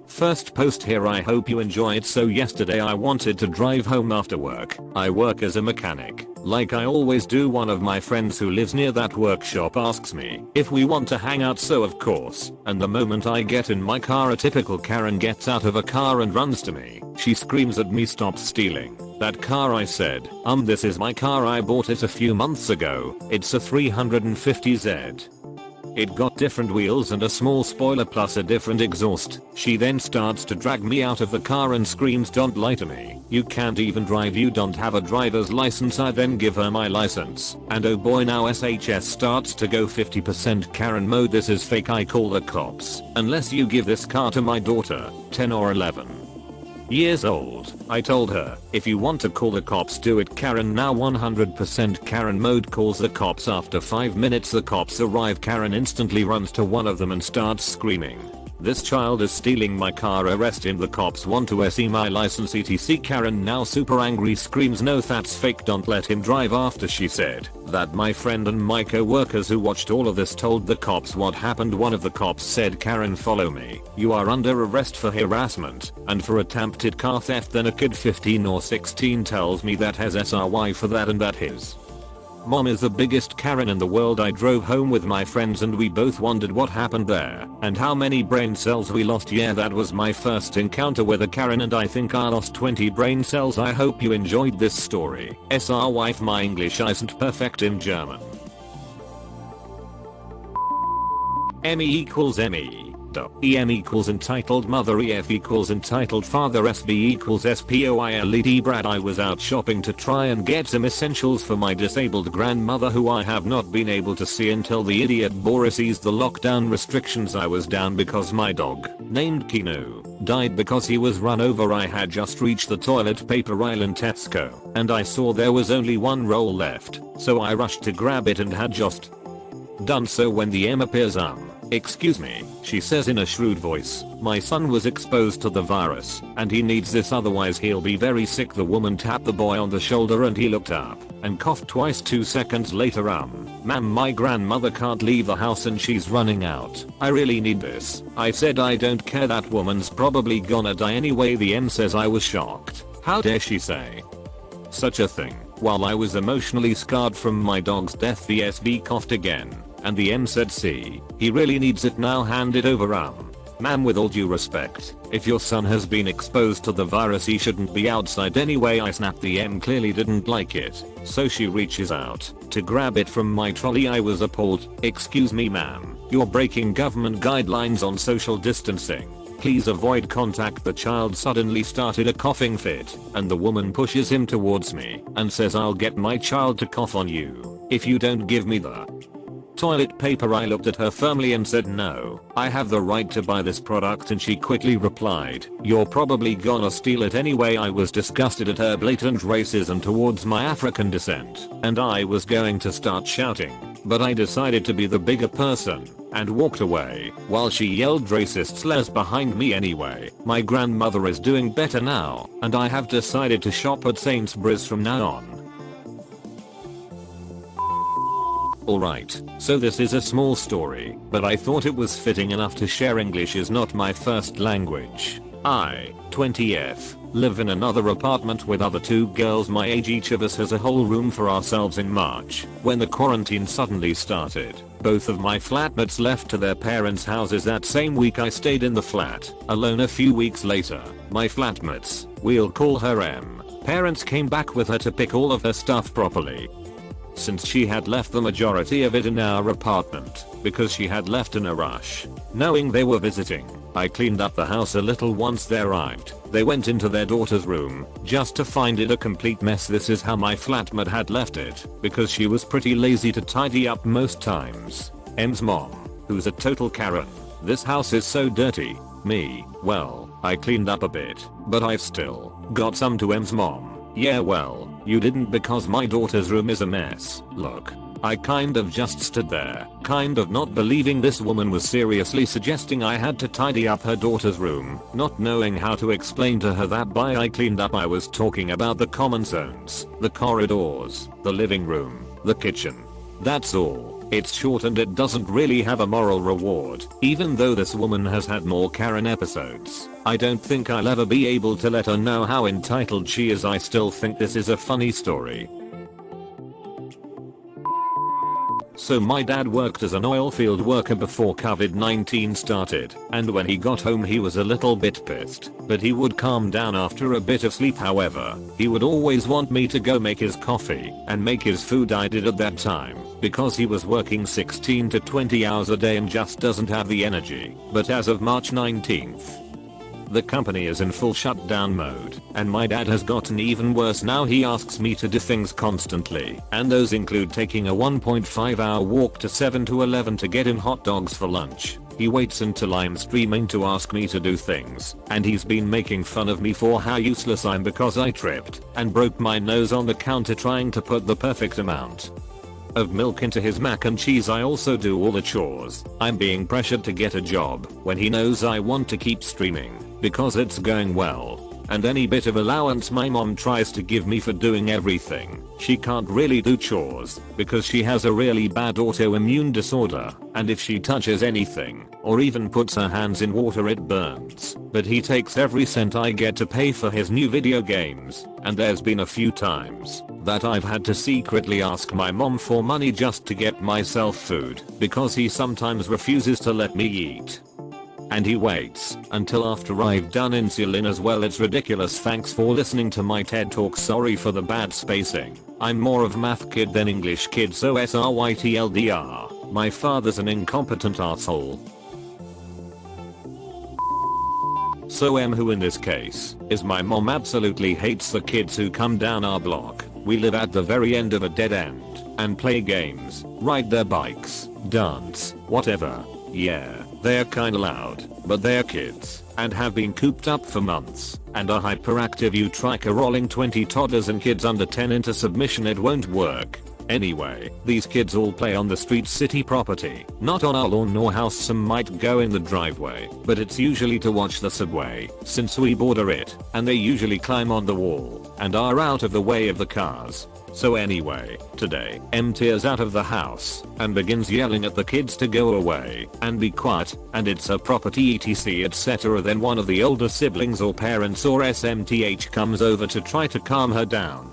First post here, I hope you enjoy it. So yesterday I wanted to drive home after work. I work as a mechanic. Like I always do, one of my friends who lives near that workshop asks me if we want to hang out, so of course. And the moment I get in my car, a typical Karen gets out of a car and runs to me. She screams at me, "Stop stealing that car." I said, this is my car. I bought it a few months ago. It's a 350Z. It got different wheels and a small spoiler plus a different exhaust. She then starts to drag me out of the car and screams, "Don't lie to me. You can't even drive. You don't have a driver's license." I then give her my license. And oh boy, now SHS starts to go 50% Karen mode. "This is fake. I call the cops unless you give this car to my daughter, 10 or 11 years old." I told her, "If you want to call the cops, do it." Karen now 100% Karen mode, calls the cops. After 5 minutes the cops arrive. Karen instantly runs to one of them and starts screaming, "This child is stealing my car. Arrest him. The cops want to see my license etc." Karen now super angry screams, "No, that's fake. Don't let him drive." After she said that, my friend and my co-workers who watched all of this told the cops what happened. One of the cops said, "Karen, follow me. You are under arrest for harassment and for attempted car theft." Then a kid 15 or 16 tells me that has SRY for that and that his mom is the biggest Karen in the world. I drove home with my friends and we both wondered what happened there and how many brain cells we lost. Yeah, that was my first encounter with a Karen and I think I lost 20 brain cells. I hope you enjoyed this story. SR wife, my English isn't perfect in German. ME equals ME. EM equals entitled mother. EF equals entitled father. SB equals SPOILED Brad. I was out shopping to try and get some essentials for my disabled grandmother who I have not been able to see until the idiot Boris eased the lockdown restrictions. I was down because my dog, named Kinu, died because he was run over. I had just reached the toilet paper aisle in Tesco and I saw there was only one roll left, so I rushed to grab it and had just done so when the M appears. "Excuse me," she says in a shrewd voice. "My son was exposed to the virus and he needs this, otherwise he'll be very sick." The woman tapped the boy on the shoulder and he looked up and coughed twice. 2 seconds later, "Ma'am, my grandmother can't leave the house and she's running out. I really need this." I said, "I don't care, that woman's probably gonna die anyway." The M says, "I was shocked. How dare she say such a thing?" While I was emotionally scarred from my dog's death, the SB coughed again. And the M said, "See, he really needs it now, hand it over." "Ma'am, with all due respect, if your son has been exposed to the virus, he shouldn't be outside anyway." I snapped. The M clearly didn't like it, so she reaches out to grab it from my trolley. I was appalled. "Excuse me, ma'am, you're breaking government guidelines on social distancing. Please avoid contact." The child suddenly started a coughing fit and the woman pushes him towards me and says, "I'll get my child to cough on you if you don't give me the toilet paper." I looked at her firmly and said, "No, I have the right to buy this product." And she quickly replied, "You're probably gonna steal it anyway." I was disgusted at her blatant racism towards my African descent and I was going to start shouting, but I decided to be the bigger person and walked away while she yelled racist slurs behind me. Anyway, my grandmother is doing better now and I have decided to shop at Sainsbury's from now on. Alright, so this is a small story, but I thought it was fitting enough to share. English is not my first language. I, 20F, live in another apartment with other 2 girls my age. Each of us has a whole room for ourselves. In March, when the quarantine suddenly started, both of my flatmates left to their parents' houses. That same week I stayed in the flat, alone. A few weeks later, my flatmates, we'll call her M, parents came back with her to pick all of her stuff properly, since she had left the majority of it in our apartment because she had left in a rush. Knowing they were visiting, I cleaned up the house a little. Once they arrived, they went into their daughter's room just to find it a complete mess. This is how my flatmate had left it because she was pretty lazy to tidy up most times. M's mom, who's a total Karen. "This house is so dirty." Me, "Well, I cleaned up a bit, but I've still got some." To M's mom, "Yeah, well, you didn't because my daughter's room is a mess. Look." I kind of just stood there, kind of not believing this woman was seriously suggesting I had to tidy up her daughter's room, not knowing how to explain to her that by I cleaned up I was talking about the common zones, the corridors, the living room, the kitchen. That's all. It's short and it doesn't really have a moral reward. Even though this woman has had more Karen episodes, I don't think I'll ever be able to let her know how entitled she is. I still think this is a funny story. So my dad worked as an oil field worker before COVID-19 started, and when he got home he was a little bit pissed, but he would calm down after a bit of sleep. However, he would always want me to go make his coffee and make his food. I did at that time, because he was working 16 to 20 hours a day and just doesn't have the energy. But as of March 19th, the company is in full shutdown mode, and my dad has gotten even worse. Now he asks me to do things constantly, and those include taking a 1.5-hour walk to 7-Eleven to get him hot dogs for lunch. He waits until I'm streaming to ask me to do things, and he's been making fun of me for how useless I'm because I tripped and broke my nose on the counter trying to put the perfect amount of milk into his mac and cheese. I also do all the chores. I'm being pressured to get a job when he knows I want to keep streaming because it's going well, and any bit of allowance my mom tries to give me for doing everything. She can't really do chores because she has a really bad autoimmune disorder, and if she touches anything or even puts her hands in water it burns. But he takes every cent I get to pay for his new video games, and there's been a few times that I've had to secretly ask my mom for money just to get myself food because he sometimes refuses to let me eat. And he waits until after I've done insulin as well. It's ridiculous. Thanks for listening to my TED Talk. Sorry for the bad spacing. I'm more of math kid than English kid, so SRYTLDR. My father's an incompetent asshole. So who in this case is my mom absolutely hates the kids who come down our block. We live at the very end of a dead end and play games, ride their bikes, dance, whatever. Yeah, they're kinda loud, but they're kids and have been cooped up for months and are hyperactive. You try rolling 20 toddlers and kids under 10 into submission, it won't work. Anyway, these kids all play on the street, city property, not on our lawn nor house. Some might go in the driveway, but it's usually to watch the subway since we border it, and they usually climb on the wall and are out of the way of the cars. So anyway, today, tears out of the house and begins yelling at the kids to go away and be quiet, and it's a property etc etc. Then one of the older siblings or parents or SMTH comes over to try to calm her down.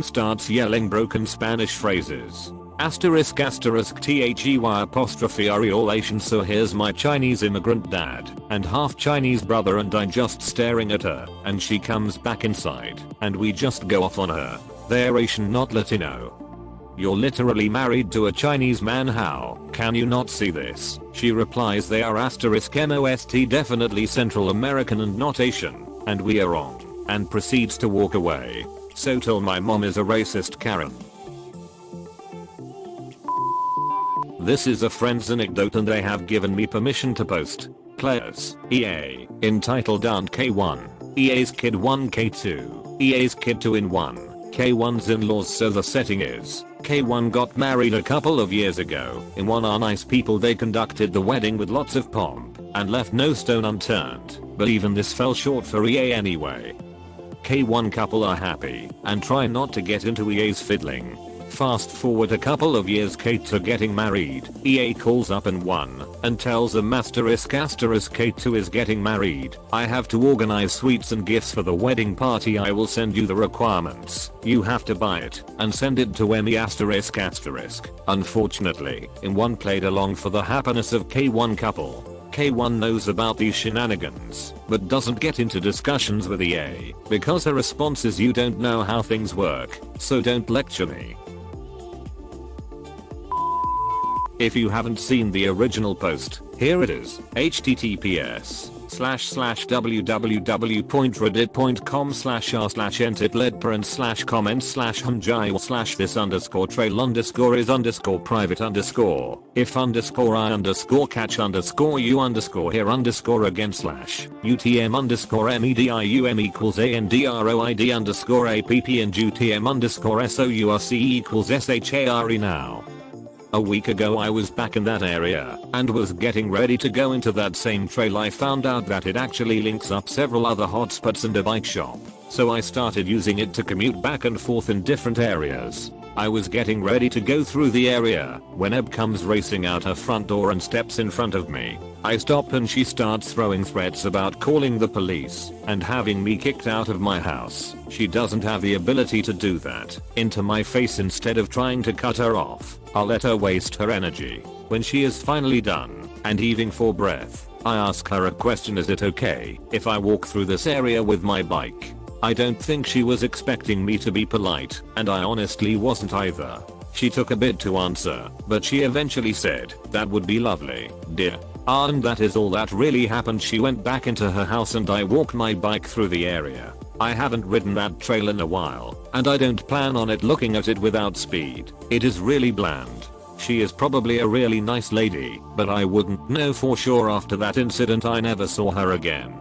Starts yelling broken Spanish phrases. Asterisk asterisk THEY apostrophe areolation. So here's my Chinese immigrant dad and half Chinese brother and I just staring at her, and she comes back inside and we just go off on her. They're Asian, not Latino. You're literally married to a Chinese man, how can you not see this? She replies they are asterisk MOST definitely Central American and not Asian, and we are wrong, and proceeds to walk away. So tell my mom is a racist Karen. This is a friend's anecdote and they have given me permission to post. Players, EA, entitled Aunt K1, EA's Kid 1 K2, EA's Kid 2 in 1, K1's in-laws. So the setting is, K1 got married a couple of years ago. In one are nice people. They conducted the wedding with lots of pomp and left no stone unturned, but even this fell short for EA anyway. K1 couple are happy and try not to get into EA's fiddling. Fast forward a couple of years, K2 getting married. EA calls up in 1 and tells them asterisk K2 is getting married. I have to organize sweets and gifts for the wedding party. I will send you the requirements. You have to buy it and send it to me asterisk. Unfortunately, in 1 played along for the happiness of K1 couple. K1 knows about these shenanigans, but doesn't get into discussions with EA because her response is, you don't know how things work, so don't lecture me. If you haven't seen the original post, here it is. https://www.reddit.com/r/entitledparents/comment/hum/y/this_is_trail_medicure_andescore is_PPNGTM_ROID_SCORE. Area now. A week ago I was back in that area and was getting ready to go into that same trail. I found out that it actually links up several other hotspots and a bike shop, so I started using it to commute back and forth in different areas. I was getting ready to go through the area when Eb comes racing out her front door and steps in front of me. I stop and she starts throwing threats about calling the police and having me kicked out of my house. She doesn't have the ability to do that into my face. Instead of trying to cut her off, I'll let her waste her energy. When she is finally done and heaving for breath, I ask her a question: is it okay if I walk through this area with my bike? I don't think she was expecting me to be polite, and I honestly wasn't either. She took a bit to answer, but she eventually said, "That would be lovely, dear." And that is all that really happened. She went back into her house and I walked my bike through the area. I haven't ridden that trail in a while, and I don't plan on it. Looking at it without speed, it is really bland. She is probably a really nice lady, but I wouldn't know for sure. After that incident I never saw her again.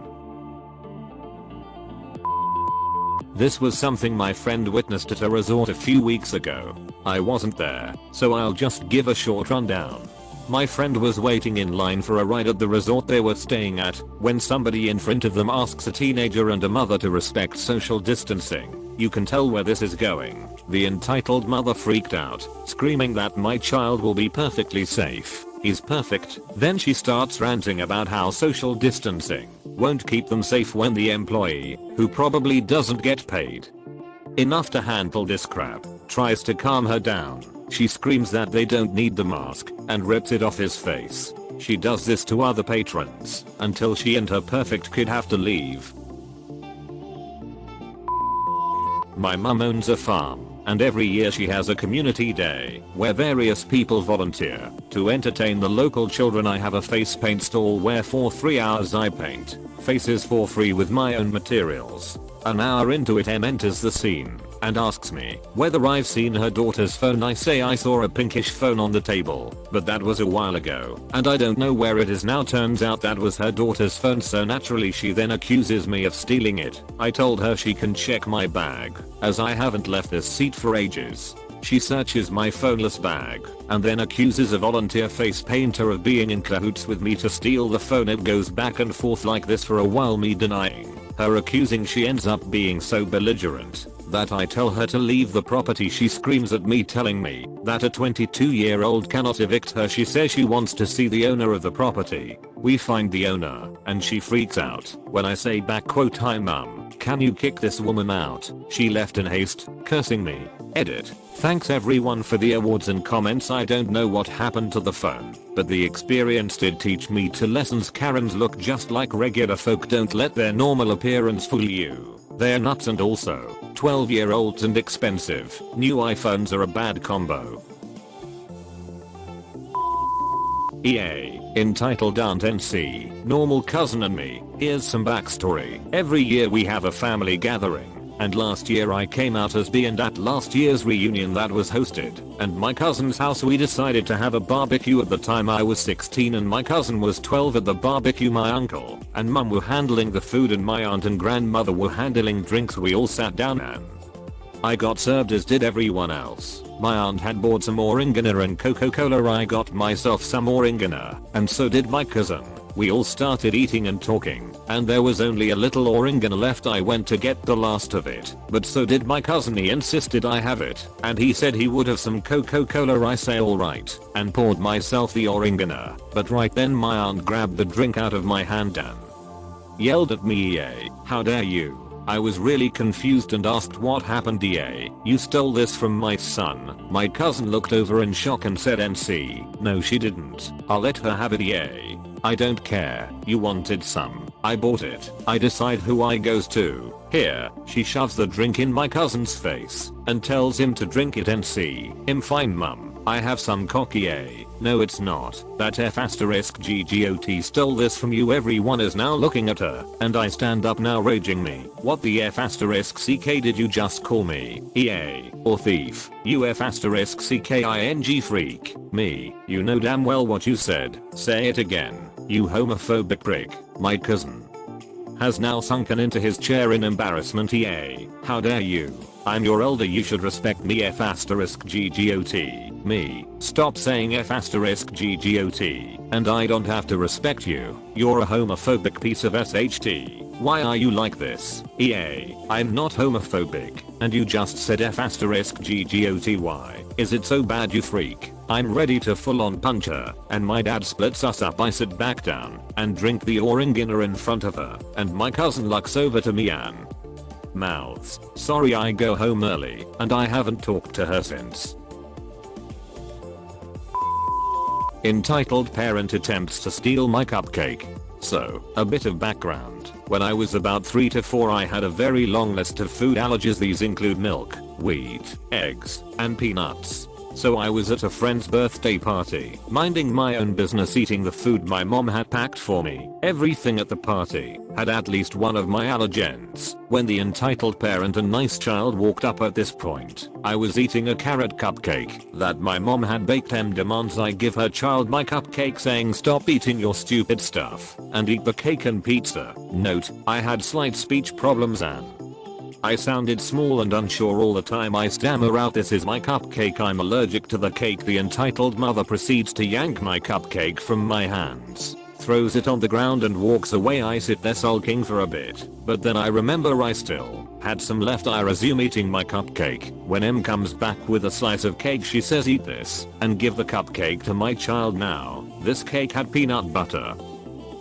This was something my friend witnessed at a resort a few weeks ago. I wasn't there, so I'll just give a short rundown. My friend was waiting in line for a ride at the resort they were staying at when somebody in front of them asks a teenager and a mother to respect social distancing. You can tell where this is going. The entitled mother freaked out, screaming that my child will be perfectly safe. He's perfect. Then she starts ranting about how social distancing won't keep them safe when the employee, who probably doesn't get paid enough to handle this crap, tries to calm her down. She screams that they don't need the mask and rips it off his face. She does this to other patrons until she and her perfect kid have to leave. My mum owns a farm, and every year she has a community day where various people volunteer to entertain the local children. I have a face paint stall where for 3 hours I paint faces for free with my own materials. An hour into it, Em enters the scene and asks me whether I've seen her daughter's phone. I say I saw a pinkish phone on the table, but that was a while ago and I don't know where it is now. Turns out that was her daughter's phone, so naturally she then accuses me of stealing it. I told her she can check my bag, as I haven't left this seat for ages. She searches my phoneless bag and then accuses a volunteer face painter of being in cahoots with me to steal the phone. It goes back and forth like this for a while, me denying, her accusing. She ends up being so belligerent that I tell her to leave the property. She screams at me, telling me that a 22-year-old cannot evict her. She says she wants to see the owner of the property. We find the owner and she freaks out when I say back quote, "Hi mum, can you kick this woman out? She left in haste, cursing me." Edit. Thanks everyone for the awards and comments. I don't know what happened to the phone, but the experience did teach me 2 lessons. Karens look just like regular folk. Don't let their normal appearance fool you. They're nuts, and also 12-year-olds and expensive new iPhones are a bad combo. EA, entitled Aunt NC, normal cousin and me. Here's some backstory. Every year we have a family gathering, and last year I came out as B, and at last year's reunion that was hosted and my cousin's house, we decided to have a barbecue. At the time I was 16 and my cousin was 12. At the barbecue my uncle and mum were handling the food and my aunt and grandmother were handling drinks. We all sat down and I got served, as did everyone else. My aunt had bought some Orangina and Coca-Cola. I got myself some Orangina, and so did my cousin. We all started eating and talking, and there was only a little Orangina left. I went to get the last of it, but so did my cousin. He insisted I have it, and he said he would have some Coca-Cola. I say alright, and poured myself the Orangina, but right then my aunt grabbed the drink out of my hand and yelled at me, "EA, how dare you?" I was really confused and asked what happened. "EA, you stole this from my son." My cousin looked over in shock and said, "NC, no she didn't. I'll let her have it." "EA, I don't care. You wanted some. I bought it. I decide who I goes to. Here." She shoves the drink in my cousin's face and tells him to drink it. "NC, him fine mum. I have some cock." "EA, no it's not. That F***GGOT stole this from you." Everyone is now looking at her, and I stand up now raging me. "What the F***CK did you just call me? EA, or thief? You F***CKING freak. Me, you know damn well what you said. Say it again, you homophobic prick." My cousin has now sunken into his chair in embarrassment. "EA, how dare you? I'm your elder, you should respect me. F***GGOT. Me, stop saying F***GGOT, and I don't have to respect you. You're a homophobic piece of SHT. Why are you like this? EA, I'm not homophobic, and you just said F asterisk GGOTY. Is it so bad you freak? I'm ready to full on punch her, and my dad splits us up. I sit back down and drink the Oranguiner in front of her, and my cousin looks over to me and mouths, sorry I go home early, and I haven't talked to her since. Entitled parent attempts to steal my cupcake. So, a bit of background. When I was about 3 to 4 I had a very long list of food allergies. These include milk, wheat, eggs, and peanuts. So I was at a friend's birthday party, minding my own business eating the food my mom had packed for me. Everything at the party had at least one of my allergens. When the entitled parent and nice child walked up at this point, I was eating a carrot cupcake that my mom had baked. Demands I give her child my cupcake, saying stop eating your stupid stuff and eat the cake and pizza. Note, I had slight speech problems and I sounded small and unsure all the time. I stammer out, this is my cupcake, I'm allergic to the cake. The entitled mother proceeds to yank my cupcake from my hands, throws it on the ground and walks away. I sit there sulking for a bit, but then I remember I still had some left. I resume eating my cupcake. When M comes back with a slice of cake, she says eat this and give the cupcake to my child. Now, this cake had peanut butter,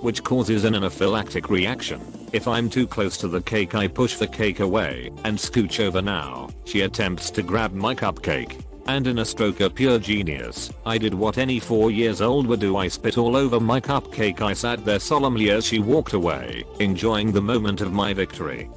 which causes an anaphylactic reaction. If I'm too close to the cake I push the cake away and scooch over. Now, she attempts to grab my cupcake, and in a stroke of pure genius, I did what any 4 years old would do. I spit all over my cupcake. I sat there solemnly as she walked away, enjoying the moment of my victory.